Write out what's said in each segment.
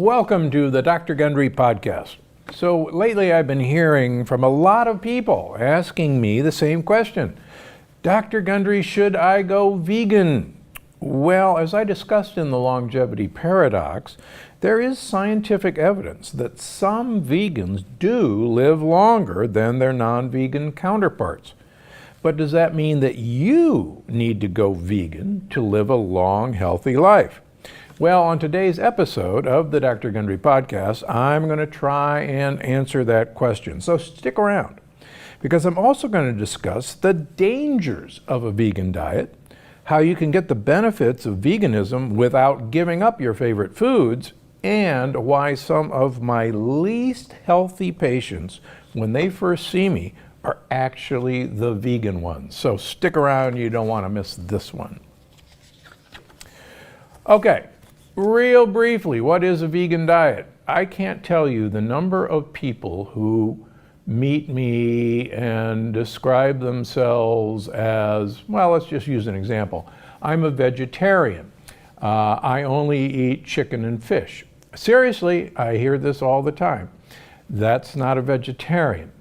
Welcome to the Dr. Gundry podcast. So lately I've been hearing from a lot of people asking me the same question. Dr. Gundry, should I go vegan? Well, as I discussed in the longevity paradox, there is scientific evidence that some vegans do live longer than their non-vegan counterparts. But does that mean that you need to go vegan to live a long, healthy life? Well, on today's episode of the Dr. Gundry podcast, I'm going to try and answer that question. So stick around, because I'm also going to discuss the dangers of a vegan diet, how you can get the benefits of veganism without giving up your favorite foods, and why some of my least healthy patients, when they first see me, are actually the vegan ones. So stick around, you don't want to miss this one. Okay. Real briefly, what is a vegan diet? I can't tell you the number of people who meet me and describe themselves as, well, let's just use an example. I'm a vegetarian. I only eat chicken and fish. Seriously, I hear this all the time. That's not a vegetarian.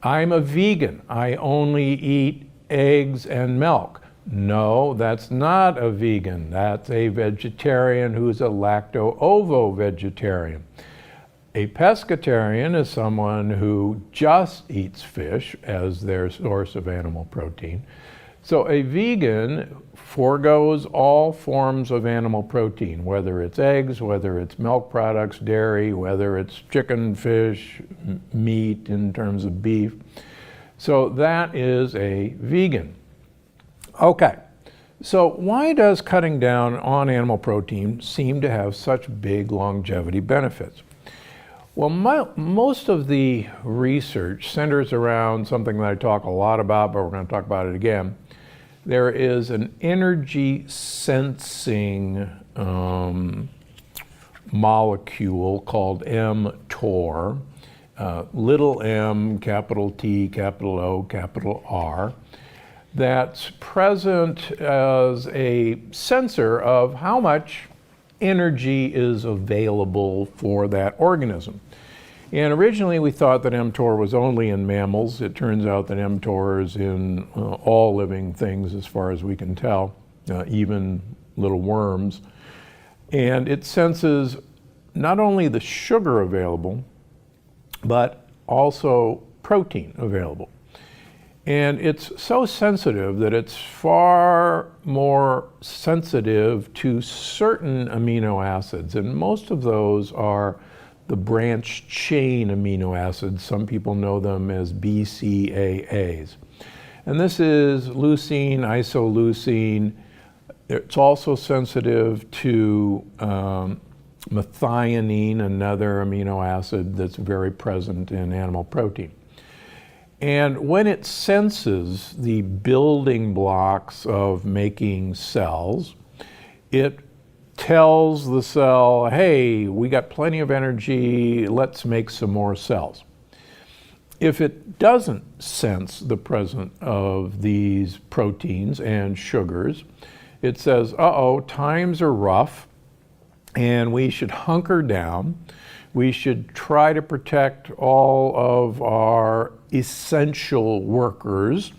I'm a vegan. I only eat eggs and milk. No, that's not a vegan. That's a vegetarian who's a lacto-ovo-vegetarian. A pescatarian is someone who just eats fish as their source of animal protein. So a vegan forgoes all forms of animal protein, whether it's eggs, whether it's milk products, dairy, whether it's chicken, fish, meat in terms of beef. So that is a vegan. Okay, so why does cutting down on animal protein seem to have such big longevity benefits? Well, most of the research centers around something that I talk a lot about, but we're going to talk about it again. There is an energy sensing molecule called mTOR, little m, capital T, capital O, capital R, that's present as a sensor of how much energy is available for that organism. And originally we thought that mTOR was only in mammals. It turns out that mTOR is in all living things as far as we can tell, even little worms. And it senses not only the sugar available, but also protein available. And it's so sensitive that it's far more sensitive to certain amino acids. And most of those are the branched chain amino acids. Some people know them as BCAAs. And this is leucine, isoleucine. It's also sensitive to methionine, another amino acid that's very present in animal protein. And when it senses the building blocks of making cells, it tells the cell, hey, we got plenty of energy, let's make some more cells. If it doesn't sense the presence of these proteins and sugars, it says, uh-oh, times are rough, and we should hunker down. We should try to protect all of our essential workers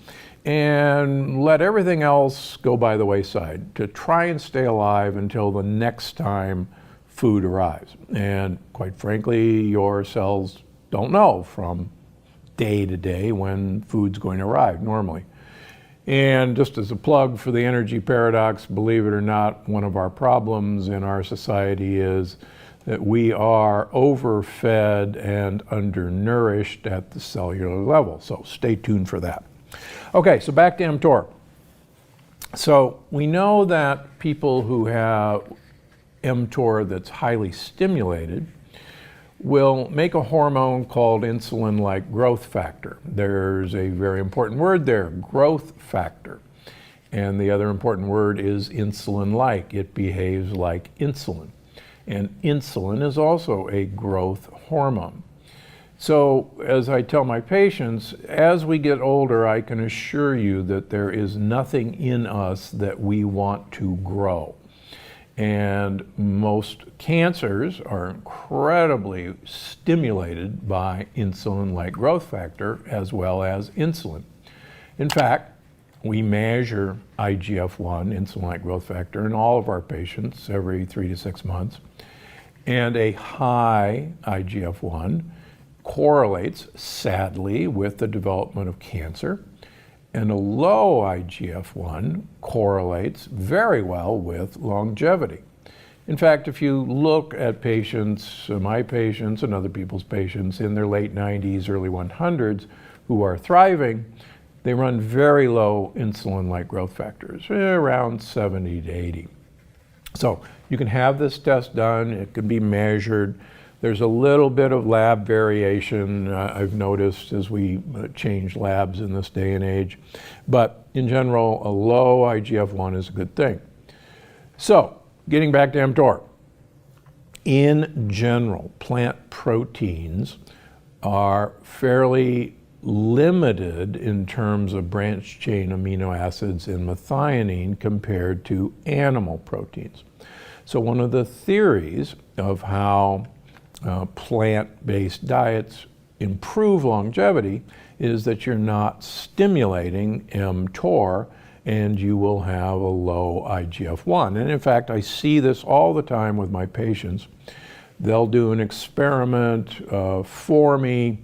and let everything else go by the wayside to try and stay alive until the next time food arrives. And quite frankly, your cells don't know from day to day when food's going to arrive normally. And just as a plug for the energy paradox, believe it or not, one of our problems in our society is that we are overfed and undernourished at the cellular level. So stay tuned for that. Okay, so back to mTOR. So we know that people who have mTOR that's highly stimulated will make a hormone called insulin-like growth factor. There's a very important word there, growth factor. And the other important word is insulin-like. It behaves like insulin. And insulin is also a growth hormone. So as I tell my patients, as we get older, I can assure you that there is nothing in us that we want to grow. And most cancers are incredibly stimulated by insulin-like growth factor as well as insulin. In fact, we measure IGF-1, insulin-like growth factor, in all of our patients every 3 to 6 months. And a high IGF-1 correlates, sadly, with the development of cancer. And a low IGF-1 correlates very well with longevity. In fact, if you look at patients, my patients and other people's patients in their late 90s, early 100s who are thriving, they run very low insulin-like growth factors, around 70 to 80. So you can have this test done, it can be measured. There's a little bit of lab variation I've noticed as we change labs in this day and age. But in general, a low IGF-1 is a good thing. So, getting back to mTOR. In general, plant proteins are fairly limited in terms of branched chain amino acids in methionine compared to animal proteins. So one of the theories of how plant-based diets improve longevity is that you're not stimulating mTOR and you will have a low IGF-1. And in fact, I see this all the time with my patients. They'll do an experiment for me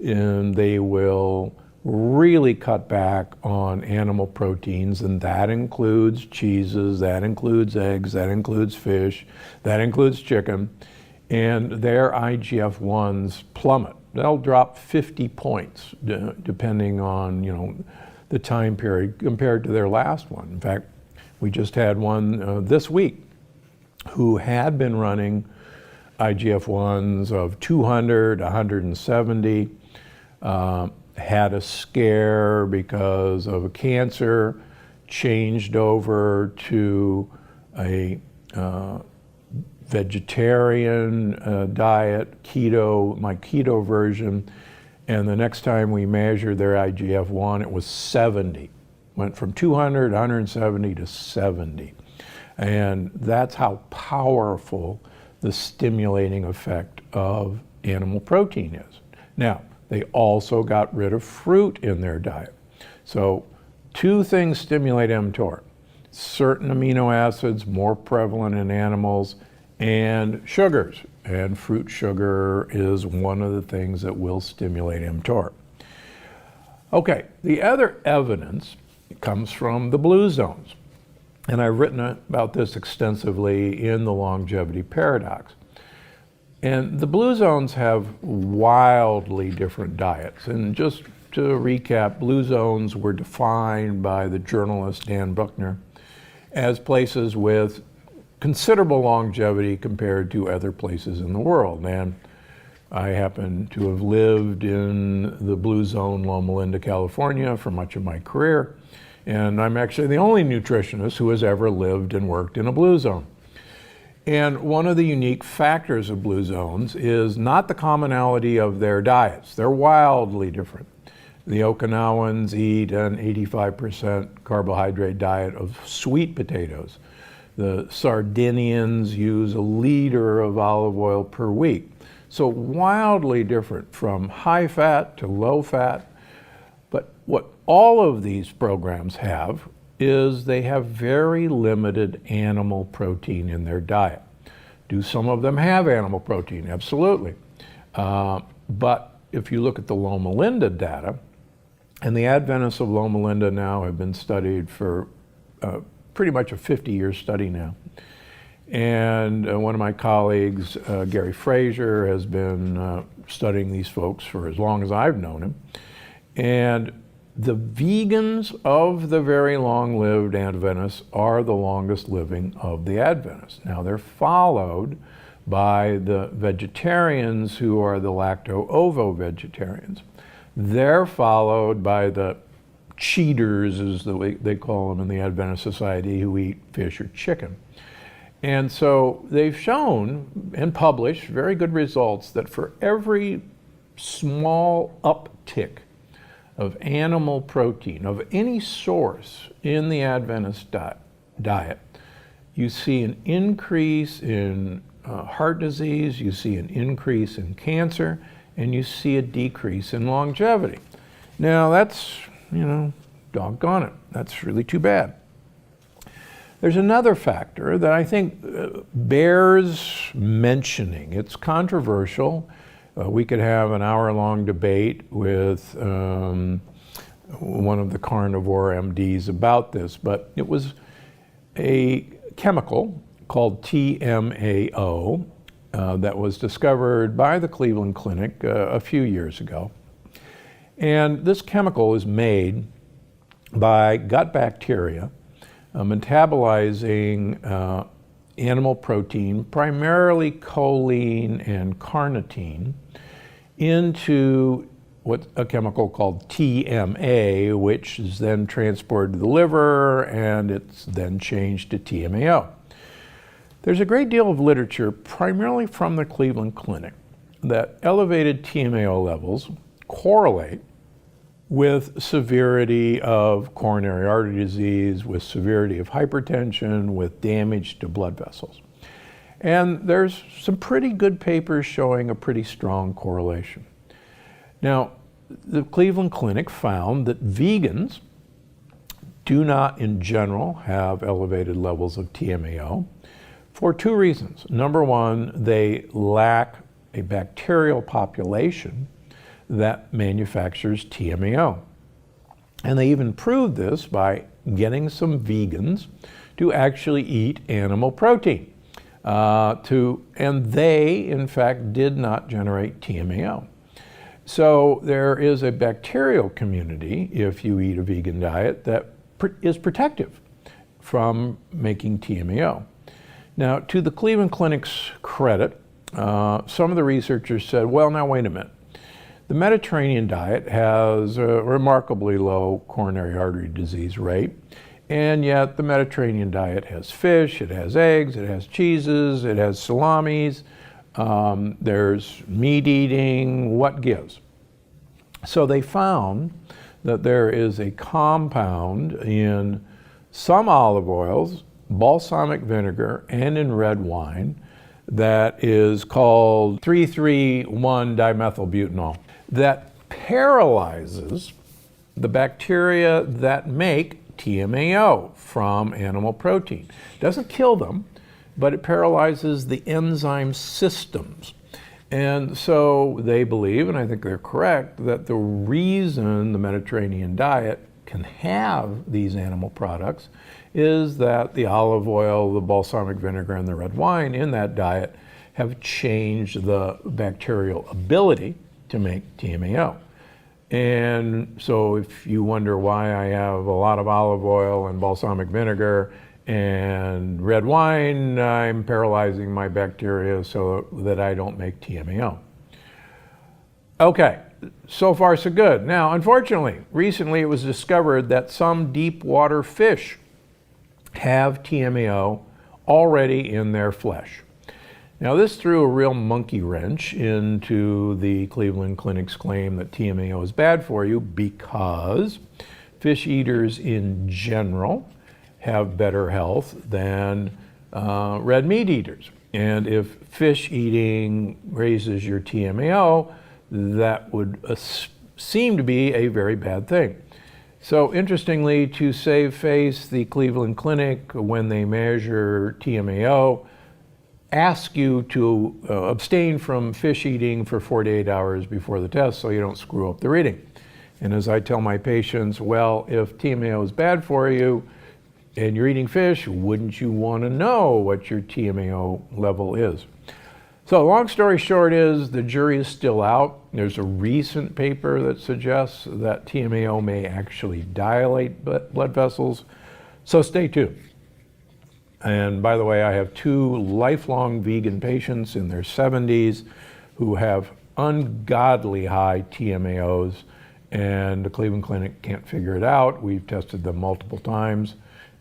and they will really cut back on animal proteins, and that includes cheeses, that includes eggs, that includes fish, that includes chicken. And their IGF-1s plummet. They'll drop 50 points depending on the time period compared to their last one. In fact, we just had one this week who had been running IGF-1s of 200, 170, had a scare because of a cancer, changed over to a vegetarian diet, my keto version, and the next time we measured their IGF-1, it was 70. Went from 200, 170 to 70. And that's how powerful the stimulating effect of animal protein is. Now, they also got rid of fruit in their diet. So 2 things stimulate mTOR. Certain amino acids more prevalent in animals, and sugars. And fruit sugar is one of the things that will stimulate mTOR. Okay, the other evidence comes from the blue zones. And I've written about this extensively in the longevity paradox. And the blue zones have wildly different diets. And just to recap, blue zones were defined by the journalist Dan Buckner as places with considerable longevity compared to other places in the world. And I happen to have lived in the blue zone, Loma Linda, California for much of my career. And I'm actually the only nutritionist who has ever lived and worked in a blue zone. And one of the unique factors of blue zones is not the commonality of their diets. They're wildly different. The Okinawans eat an 85% carbohydrate diet of sweet potatoes. The Sardinians use a liter of olive oil per week. So wildly different from high fat to low fat. But what all of these programs have is they have very limited animal protein in their diet. Do some of them have animal protein? Absolutely. But if you look at the Loma Linda data, and the Adventists of Loma Linda now have been studied for pretty much a 50-year study now. And one of my colleagues, Gary Frazier, has been studying these folks for as long as I've known him. And the vegans of the very long-lived Adventists are the longest living of the Adventists. Now they're followed by the vegetarians who are the lacto-ovo-vegetarians. They're followed by the cheaters, as they call them in the Adventist Society, who eat fish or chicken. And so they've shown and published very good results that for every small uptick of animal protein of any source in the Adventist diet, you see an increase in heart disease, you see an increase in cancer, and you see a decrease in longevity. Now that's, doggone it, that's really too bad. There's another factor that I think bears mentioning. It's controversial. We could have an hour-long debate with one of the carnivore MDs about this, but it was a chemical called TMAO that was discovered by the Cleveland Clinic a few years ago. And this chemical is made by gut bacteria metabolizing animal protein, primarily choline and carnitine, into a chemical called TMA, which is then transported to the liver, and it's then changed to TMAO. There's a great deal of literature, primarily from the Cleveland Clinic, that elevated TMAO levels correlate with severity of coronary artery disease, with severity of hypertension, with damage to blood vessels. And there's some pretty good papers showing a pretty strong correlation. Now, the Cleveland Clinic found that vegans do not, in general, have elevated levels of TMAO for two reasons. Number one, they lack a bacterial population that manufactures TMAO. And they even proved this by getting some vegans to actually eat animal protein. And they, in fact, did not generate TMAO. So there is a bacterial community, if you eat a vegan diet, that is protective from making TMAO. Now, to the Cleveland Clinic's credit, some of the researchers said, well, now wait a minute. The Mediterranean diet has a remarkably low coronary artery disease rate, and yet the Mediterranean diet has fish, it has eggs, it has cheeses, it has salamis, there's meat eating, what gives? So they found that there is a compound in some olive oils, balsamic vinegar, and in red wine that is called 3,3,1-dimethylbutanol that paralyzes the bacteria that make TMAO from animal protein. Doesn't kill them, but it paralyzes the enzyme systems. And so they believe, and I think they're correct, that the reason the Mediterranean diet can have these animal products is that the olive oil, the balsamic vinegar, and the red wine in that diet have changed the bacterial ability to make TMAO. And so if you wonder why I have a lot of olive oil and balsamic vinegar and red wine, I'm paralyzing my bacteria so that I don't make TMAO. Okay, so far so good. Now, unfortunately, recently it was discovered that some deep water fish have TMAO already in their flesh. Now, this threw a real monkey wrench into the Cleveland Clinic's claim that TMAO is bad for you, because fish eaters in general have better health than red meat eaters. And if fish eating raises your TMAO, that would seem to be a very bad thing. So interestingly, to save face, the Cleveland Clinic, when they measure TMAO, ask you to abstain from fish eating for 48 hours before the test so you don't screw up the reading. And as I tell my patients, well, if TMAO is bad for you and you're eating fish, wouldn't you want to know what your TMAO level is? So long story short is the jury is still out. There's a recent paper that suggests that TMAO may actually dilate blood vessels. So stay tuned. And by the way, I have 2 lifelong vegan patients in their 70s who have ungodly high TMAOs, and the Cleveland Clinic can't figure it out. We've tested them multiple times,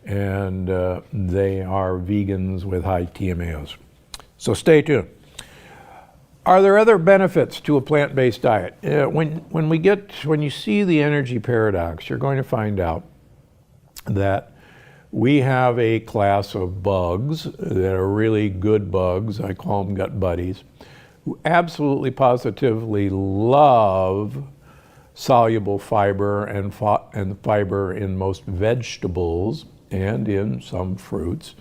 and they are vegans with high TMAOs. So stay tuned. Are there other benefits to a plant-based diet? When you see the energy paradox, you're going to find out that We have a class of bugs that are really good bugs, I call them gut buddies, who absolutely positively love soluble fiber and fiber in most vegetables and in some fruits,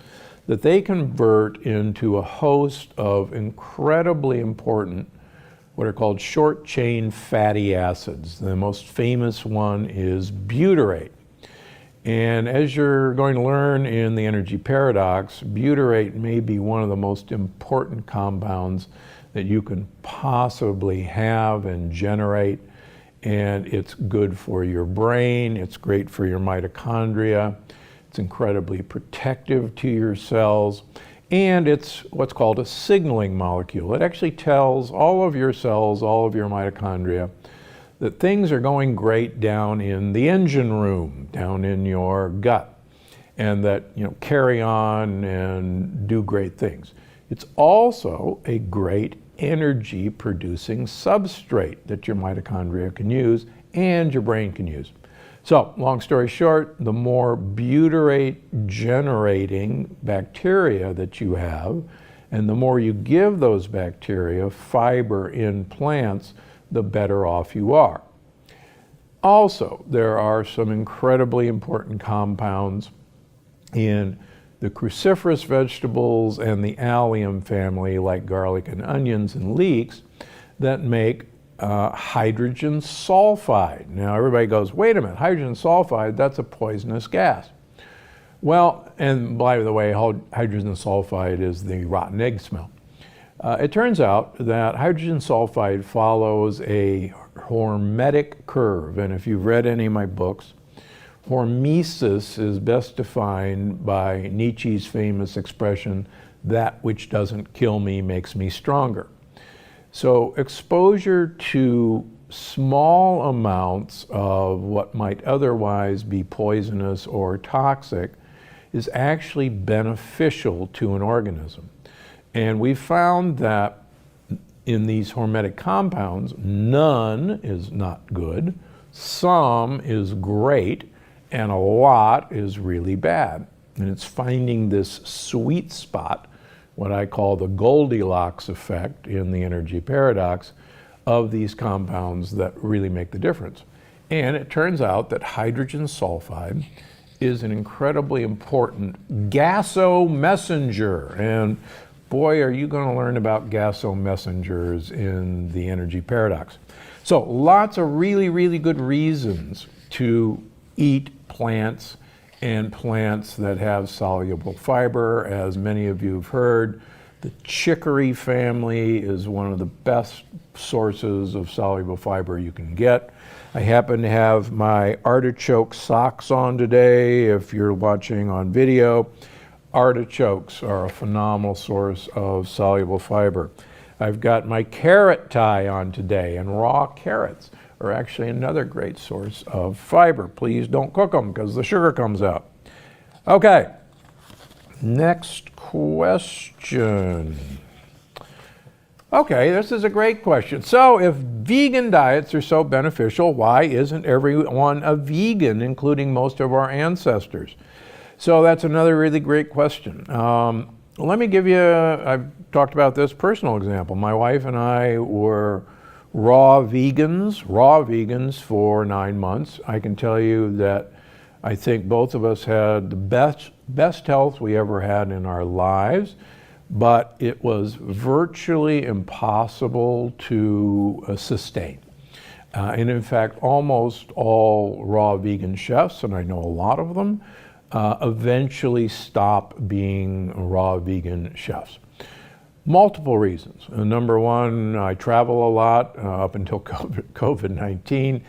that they convert into a host of incredibly important, what are called short chain fatty acids. The most famous one is butyrate. And as you're going to learn in the energy paradox, butyrate may be one of the most important compounds that you can possibly have and generate. And it's good for your brain, it's great for your mitochondria, it's incredibly protective to your cells, and it's what's called a signaling molecule. It actually tells all of your cells, all of your mitochondria, that things are going great down in the engine room, down in your gut, and that, carry on and do great things. It's also a great energy producing substrate that your mitochondria can use and your brain can use. So, long story short, the more butyrate generating bacteria that you have, and the more you give those bacteria fiber in plants, the better off you are. Also, there are some incredibly important compounds in the cruciferous vegetables and the allium family, like garlic and onions and leeks, that make hydrogen sulfide. Now everybody goes, wait a minute, hydrogen sulfide, that's a poisonous gas. Well, and by the way, hydrogen sulfide is the rotten egg smell. It turns out that hydrogen sulfide follows a hormetic curve, and if you've read any of my books, hormesis is best defined by Nietzsche's famous expression, that which doesn't kill me makes me stronger. So exposure to small amounts of what might otherwise be poisonous or toxic is actually beneficial to an organism. And we found that in these hormetic compounds, none is not good, some is great, and a lot is really bad. And it's finding this sweet spot, what I call the Goldilocks effect in the energy paradox, of these compounds that really make the difference. And it turns out that hydrogen sulfide is an incredibly important gaso messenger. And boy, are you going to learn about gaso messengers in the energy paradox. So lots of really, really good reasons to eat plants and plants that have soluble fiber. As many of you have heard, the chicory family is one of the best sources of soluble fiber you can get. I happen to have my artichoke socks on today. If you're watching on video, artichokes are a phenomenal source of soluble fiber. I've got my carrot tie on today, and raw carrots are actually another great source of fiber. Please don't cook them because the sugar comes out. Okay, next question. Okay, this is a great question. So if vegan diets are so beneficial, why isn't everyone a vegan, including most of our ancestors? So that's another really great question. Let me give you, I've talked about this personal example. My wife and I were raw vegans for 9 months. I can tell you that I think both of us had the best health we ever had in our lives, but it was virtually impossible to sustain. And in fact, almost all raw vegan chefs, and I know a lot of them, eventually stop being raw vegan chefs. Multiple reasons. Number one, I travel a lot up until COVID-19,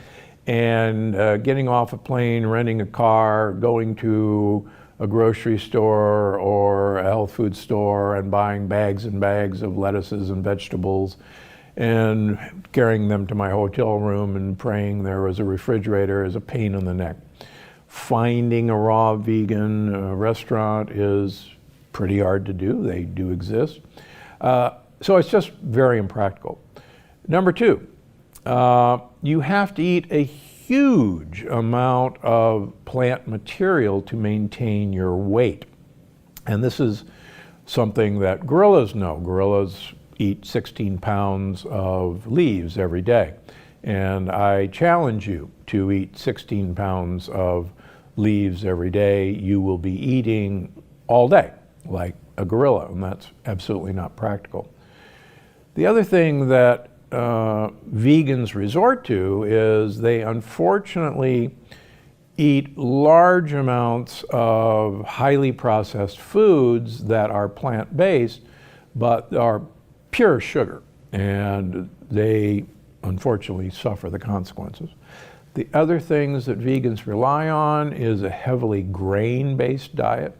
and getting off a plane, renting a car, going to a grocery store or a health food store and buying bags and bags of lettuces and vegetables and carrying them to my hotel room and praying there was a refrigerator is a pain in the neck. Finding a raw vegan restaurant is pretty hard to do. They do exist. So it's just very impractical. Number two, you have to eat a huge amount of plant material to maintain your weight. And this is something that gorillas know. Gorillas eat 16 pounds of leaves every day. And I challenge you to eat 16 pounds of leaves every day. You will be eating all day like a gorilla, and that's absolutely not practical. The other thing that vegans resort to is they unfortunately eat large amounts of highly processed foods that are plant-based but are pure sugar, and they unfortunately suffer the consequences. The other things that vegans rely on is a heavily grain-based diet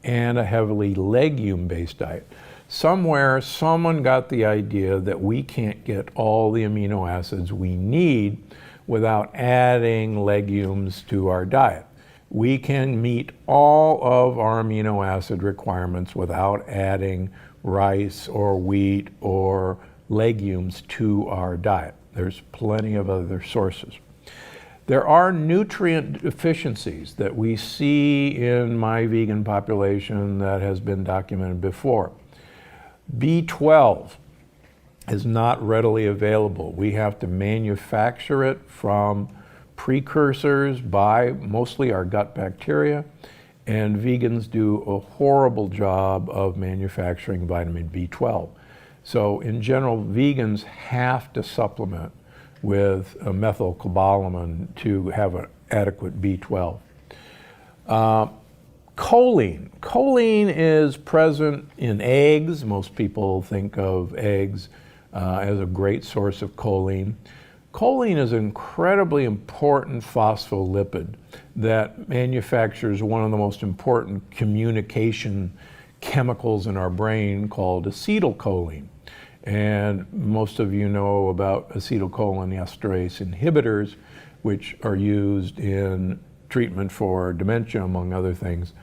and a heavily legume-based diet. Somewhere, someone got the idea that we can't get all the amino acids we need without adding legumes to our diet. We can meet all of our amino acid requirements without adding rice or wheat or legumes to our diet. There's plenty of other sources. There are nutrient deficiencies that we see in my vegan population that has been documented before. B12 is not readily available. We have to manufacture it from precursors by mostly our gut bacteria, and vegans do a horrible job of manufacturing vitamin B12. So in general, vegans have to supplement with methylcobalamin to have an adequate B12. Choline. Choline is present in eggs. Most people think of eggs as a great source of choline. Choline is an incredibly important phospholipid that manufactures one of the most important communication chemicals in our brain called acetylcholine. And most of you know about acetylcholinesterase inhibitors, which are used in treatment for dementia, among other things.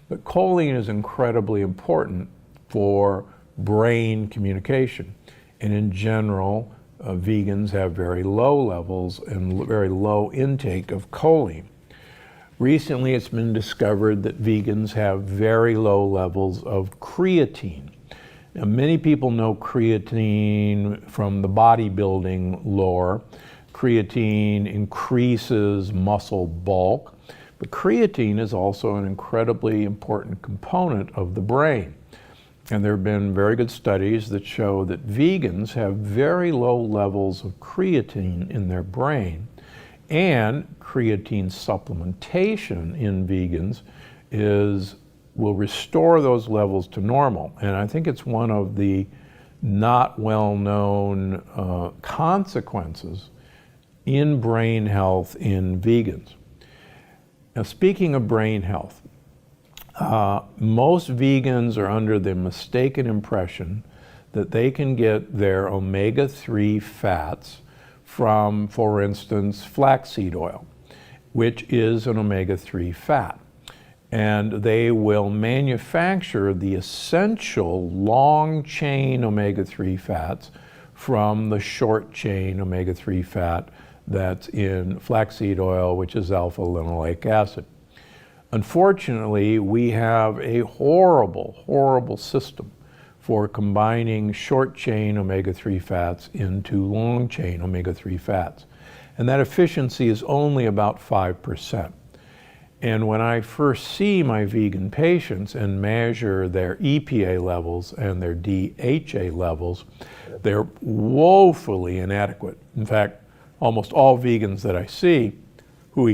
But choline is incredibly important for brain communication. And in general, vegans have very low levels and very low intake of choline. Recently, it's been discovered that vegans have very low levels of creatine. Now, many people know creatine from the bodybuilding lore. Creatine increases muscle bulk, but creatine is also an incredibly important component of the brain. And there have been very good studies that show that vegans have very low levels of creatine in their brain, and creatine supplementation in vegans will restore those levels to normal. And I think it's one of the not well-known consequences in brain health in vegans. Now, speaking of brain health, most vegans are under the mistaken impression that they can get their omega-3 fats from, for instance, flaxseed oil, which is an omega-3 fat. And they will manufacture the essential long-chain omega-3 fats from the short-chain omega-3 fat that's in flaxseed oil, which is alpha-linoleic acid. Unfortunately, we have a horrible, horrible system for combining short-chain omega-3 fats into long-chain omega-3 fats. And that efficiency is only about 5%. And when I first see my vegan patients and measure their EPA levels and their DHA levels, they're woefully inadequate. In fact, almost all vegans that I see who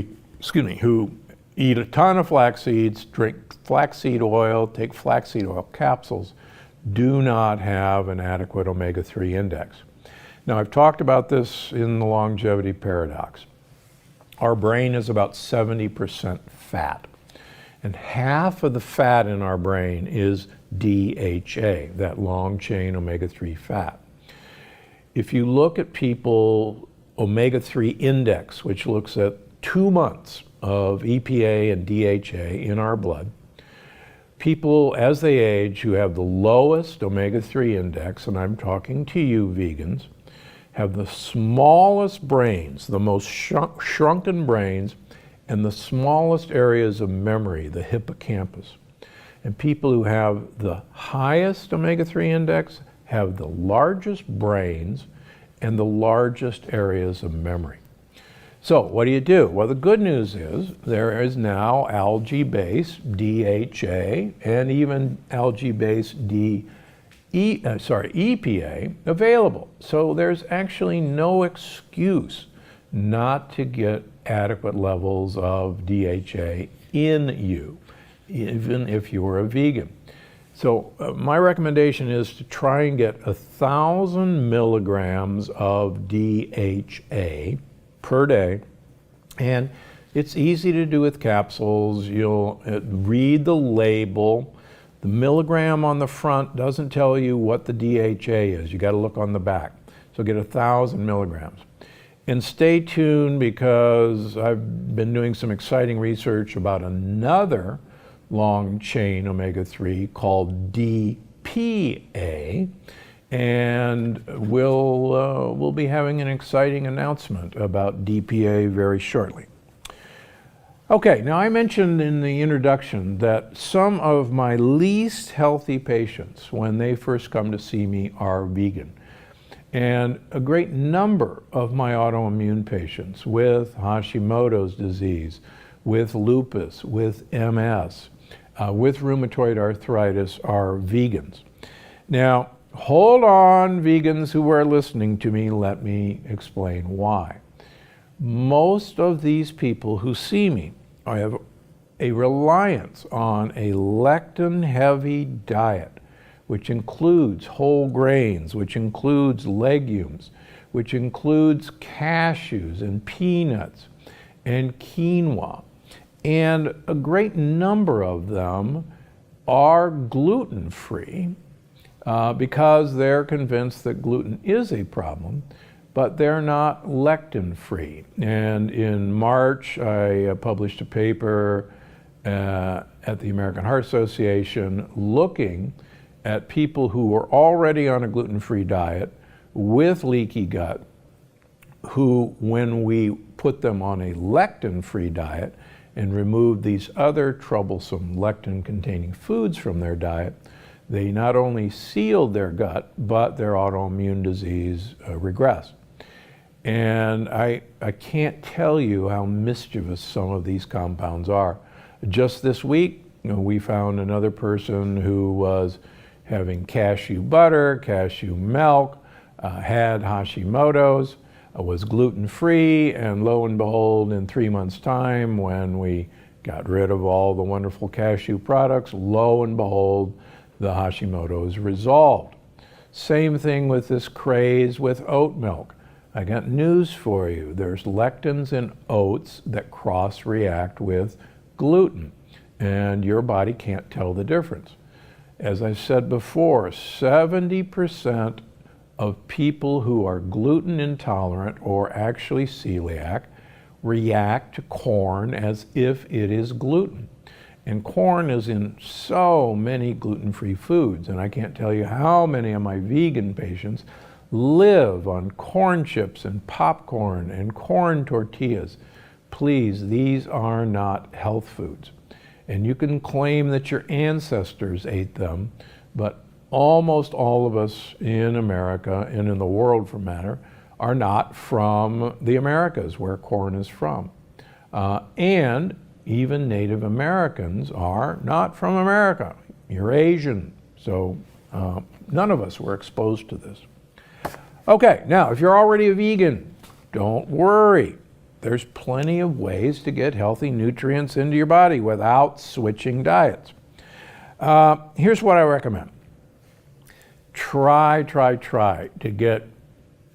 eat a ton of flax seeds, drink flaxseed oil, take flaxseed oil capsules, do not have an adequate omega-3 index. Now, I've talked about this in the longevity paradox. Our brain is about 70% fat, and half of the fat in our brain is DHA, that long-chain omega-3 fat. If you look at people omega-3 index, which looks at 2 months of EPA and DHA in our blood, people as they age who have the lowest omega-3 index, and I'm talking to you vegans, have the smallest brains, the most shrunken brains, and the smallest areas of memory, the hippocampus. And people who have the highest omega-3 index have the largest brains and the largest areas of memory. So what do? Well, the good news is there is now algae-based DHA and even algae-based EPA available. So there's actually no excuse not to get adequate levels of DHA in you, even if you are a vegan. So my recommendation is to try and get 1,000 milligrams of DHA per day. And it's easy to do with capsules. You'll read the label. The milligram on the front doesn't tell you what the DHA is. You got to look on the back. So get 1,000 milligrams. And stay tuned, because I've been doing some exciting research about another long chain omega-3 called DPA, and we'll be having an exciting announcement about DPA very shortly. Okay, now I mentioned in the introduction that some of my least healthy patients, when they first come to see me, are vegan. And a great number of my autoimmune patients with Hashimoto's disease, with lupus, with MS, with rheumatoid arthritis are vegans. Now, hold on, vegans who are listening to me, let me explain why. Most of these people who see me have a reliance on a lectin-heavy diet, which includes whole grains, which includes legumes, which includes cashews and peanuts and quinoa. And a great number of them are gluten-free because they're convinced that gluten is a problem, but they're not lectin-free. And in March, I published a paper at the American Heart Association looking at people who were already on a gluten-free diet with leaky gut, who, when we put them on a lectin-free diet and removed these other troublesome lectin-containing foods from their diet, they not only sealed their gut, but their autoimmune disease regressed. And I can't tell you how mischievous some of these compounds are. Just this week, we found another person who was having cashew butter, cashew milk, had Hashimoto's, was gluten-free, and lo and behold, in 3 months' time, when we got rid of all the wonderful cashew products, lo and behold, the Hashimoto's resolved. Same thing with this craze with oat milk. I got news for you. There's lectins in oats that cross-react with gluten, and your body can't tell the difference. As I said before, 70% of people who are gluten intolerant or actually celiac react to corn as if it is gluten. And corn is in so many gluten-free foods, and I can't tell you how many of my vegan patients live on corn chips and popcorn and corn tortillas. Please, these are not health foods. And you can claim that your ancestors ate them, but almost all of us in America, and in the world for matter, are not from the Americas, where corn is from. And even Native Americans are not from America. You're Asian, so none of us were exposed to this. Okay, now if you're already a vegan, don't worry. There's plenty of ways to get healthy nutrients into your body without switching diets. Here's what I recommend. Try to get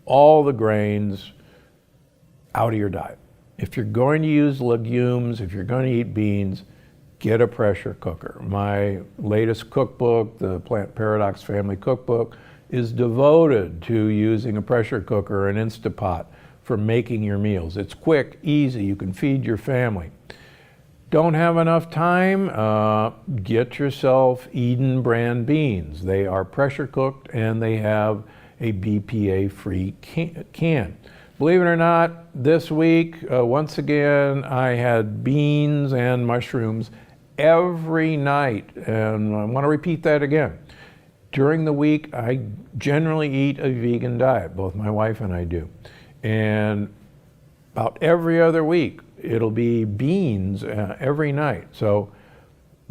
all the grains out of your diet. If you're going to use legumes, if you're going to eat beans, get a pressure cooker. My latest cookbook, the Plant Paradox Family Cookbook, is devoted to using a pressure cooker, an Instapot, for making your meals. It's quick, easy, you can feed your family. Don't have enough time? Get yourself Eden brand beans. They are pressure cooked and they have a BPA-free can. Believe it or not, this week, once again, I had beans and mushrooms every night, and I want to repeat that again. During the week, I generally eat a vegan diet, both my wife and I do. And about every other week, it'll be beans every night. So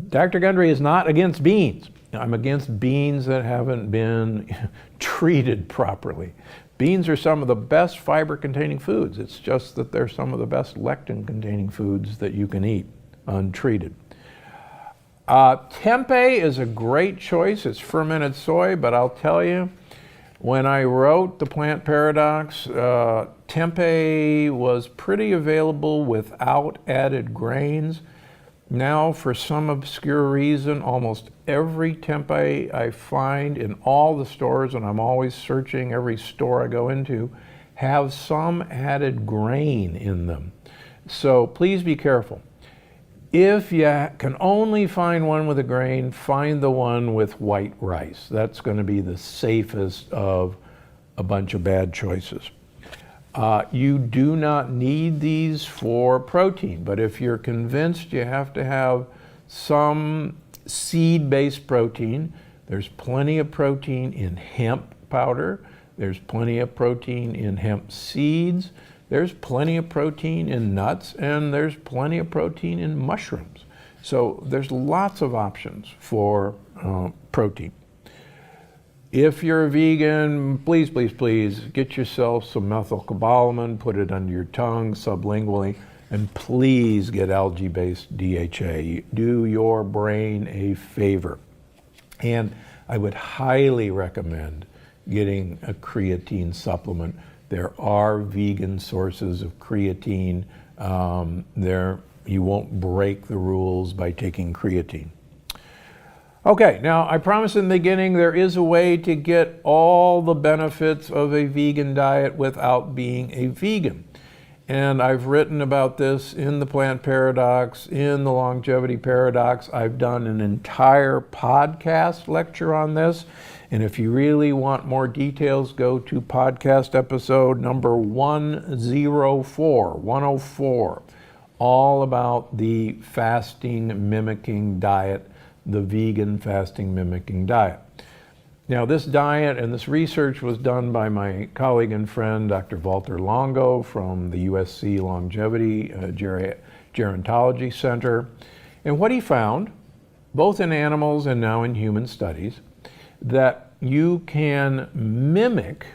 Dr. Gundry is not against beans. I'm against beans that haven't been treated properly. Beans are some of the best fiber-containing foods. It's just that they're some of the best lectin-containing foods that you can eat untreated. Tempeh is a great choice. It's fermented soy, but I'll tell you, when I wrote The Plant Paradox, tempeh was pretty available without added grains. Now, for some obscure reason, almost every tempeh I find in all the stores, and I'm always searching every store I go into, have some added grain in them. So please be careful. If you can only find one with a grain, find the one with white rice. That's going to be the safest of a bunch of bad choices. You do not need these for protein, but if you're convinced you have to have some seed-based protein, there's plenty of protein in hemp powder, there's plenty of protein in hemp seeds, there's plenty of protein in nuts, and there's plenty of protein in mushrooms. So there's lots of options for protein. If you're a vegan, please, please, please get yourself some methylcobalamin, put it under your tongue sublingually, and please get algae-based DHA. Do your brain a favor. And I would highly recommend getting a creatine supplement. There are vegan sources of creatine. You won't break the rules by taking creatine. Okay, now I promised in the beginning there is a way to get all the benefits of a vegan diet without being a vegan. And I've written about this in The Plant Paradox, in The Longevity Paradox. I've done an entire podcast lecture on this. And if you really want more details, go to podcast episode number 104, all about the fasting mimicking diet, the vegan fasting mimicking diet. Now, this diet and this research was done by my colleague and friend, Dr. Walter Longo from the USC Longevity Gerontology Center. And what he found, both in animals and now in human studies, that you can mimic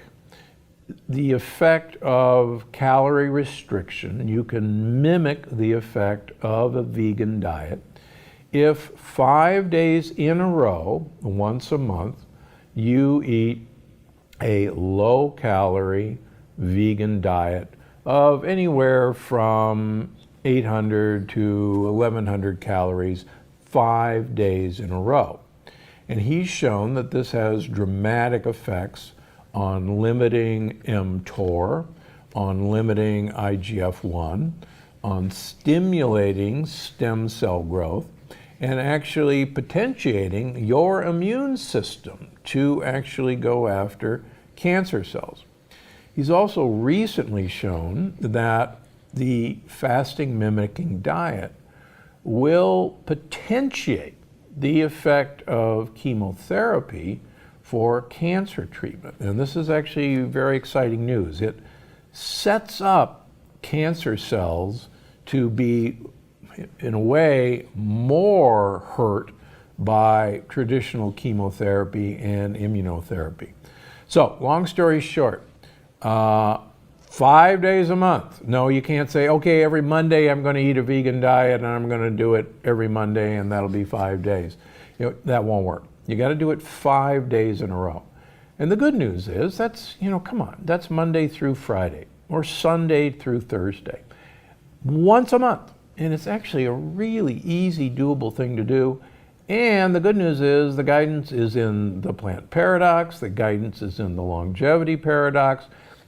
the effect of calorie restriction, you can mimic the effect of a vegan diet if 5 days in a row, once a month, you eat a low-calorie vegan diet of anywhere from 800 to 1100 calories 5 days in a row. And he's shown that this has dramatic effects on limiting mTOR, on limiting IGF-1, on stimulating stem cell growth, and actually potentiating your immune system to actually go after cancer cells. He's also recently shown that the fasting mimicking diet will potentiate the effect of chemotherapy for cancer treatment. And this is actually very exciting news. It sets up cancer cells to be, in a way, more hurt by traditional chemotherapy and immunotherapy. So, long story short, 5 days a month. No, you can't say, okay, every Monday I'm going to eat a vegan diet and I'm going to do it every Monday and that'll be 5 days. That won't work. You got to do it 5 days in a row. And the good news is that's, come on, that's Monday through Friday or Sunday through Thursday. Once a month. And it's actually a really easy, doable thing to do. And the good news is the guidance is in the Plant Paradox. The guidance is in the Longevity Paradox.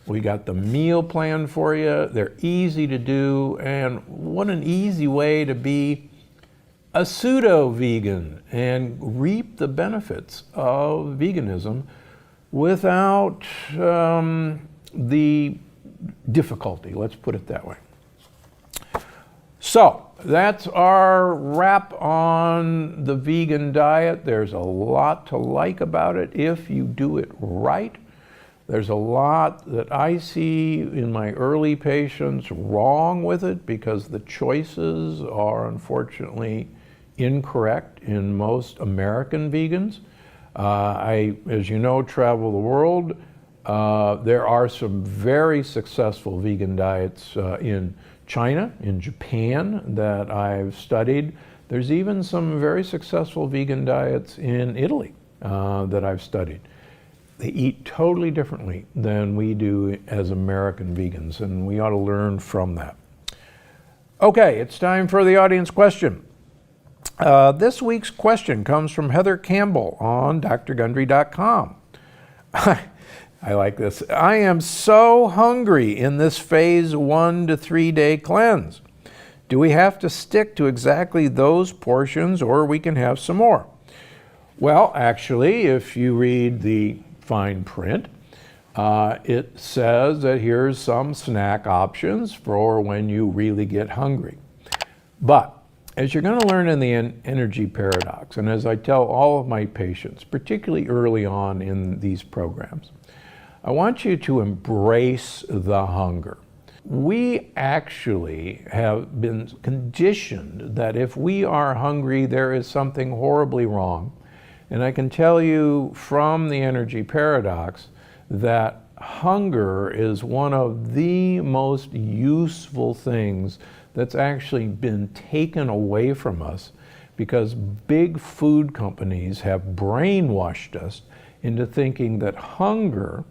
We got the meal plan for you. They're easy to do. And what an easy way to be a pseudo-vegan and reap the benefits of veganism without the difficulty, let's put it that way. So that's our wrap on the vegan diet. There's a lot to like about it if you do it right. There's a lot that I see in my early patients wrong with it because the choices are unfortunately incorrect in most American vegans. I, as you know, travel the world. There are some very successful vegan diets in China, in Japan that I've studied. There's even some very successful vegan diets in Italy that I've studied. They eat totally differently than we do as American vegans, and we ought to learn from that. Okay, it's time for the audience question. This week's question comes from Heather Campbell on drgundry.com. I like this. I am so hungry in this phase 1 to 3 day cleanse. Do we have to stick to exactly those portions or we can have some more? Well, actually, if you read the fine print, it says that here's some snack options for when you really get hungry. But as you're going to learn in the energy paradox, and as I tell all of my patients, particularly early on in these programs, I want you to embrace the hunger. We actually have been conditioned that if we are hungry, there is something horribly wrong. And I can tell you from the energy paradox that hunger is one of the most useful things that's actually been taken away from us because big food companies have brainwashed us into thinking that hunger,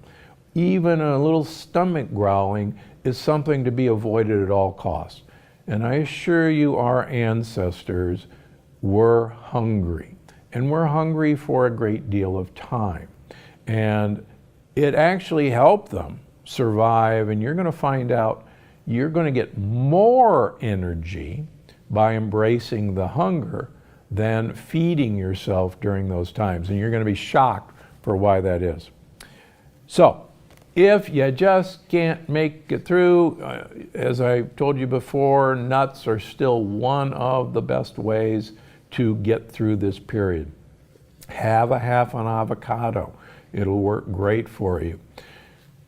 even a little stomach growling, is something to be avoided at all costs. And I assure you our ancestors were hungry. And we're hungry for a great deal of time. And it actually helped them survive, and you're going to find out you're going to get more energy by embracing the hunger than feeding yourself during those times. And you're going to be shocked for why that is. So, if you just can't make it through, as I told you before, nuts are still one of the best ways to get through this period. Have a half an avocado. It'll work great for you.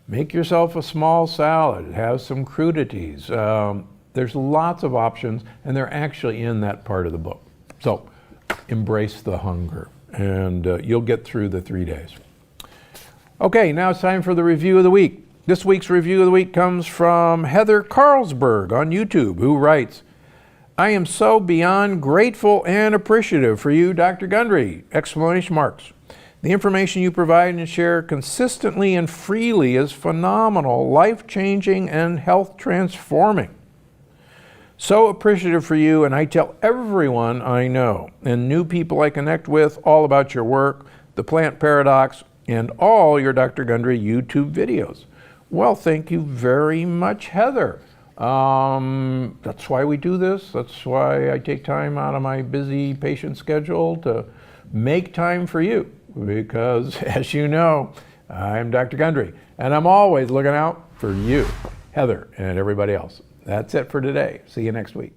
Make yourself a small salad. Have some crudities. There's lots of options, and they're actually in that part of the book. So embrace the hunger, and you'll get through the 3 days. Okay, now it's time for the review of the week. This week's review of the week comes from Heather Carlsberg on YouTube, who writes, I am so beyond grateful and appreciative for you, Dr. Gundry! Exclamation marks. The information you provide and share consistently and freely is phenomenal, life-changing, and health-transforming. So appreciative for you, and I tell everyone I know and new people I connect with all about your work, the plant paradox, and all your Dr. Gundry YouTube videos. Well, thank you very much, Heather. That's why we do this. That's why I take time out of my busy patient schedule to make time for you. Because, as you know, I'm Dr. Gundry, and I'm always looking out for you, Heather, and everybody else. That's it for today. See you next week.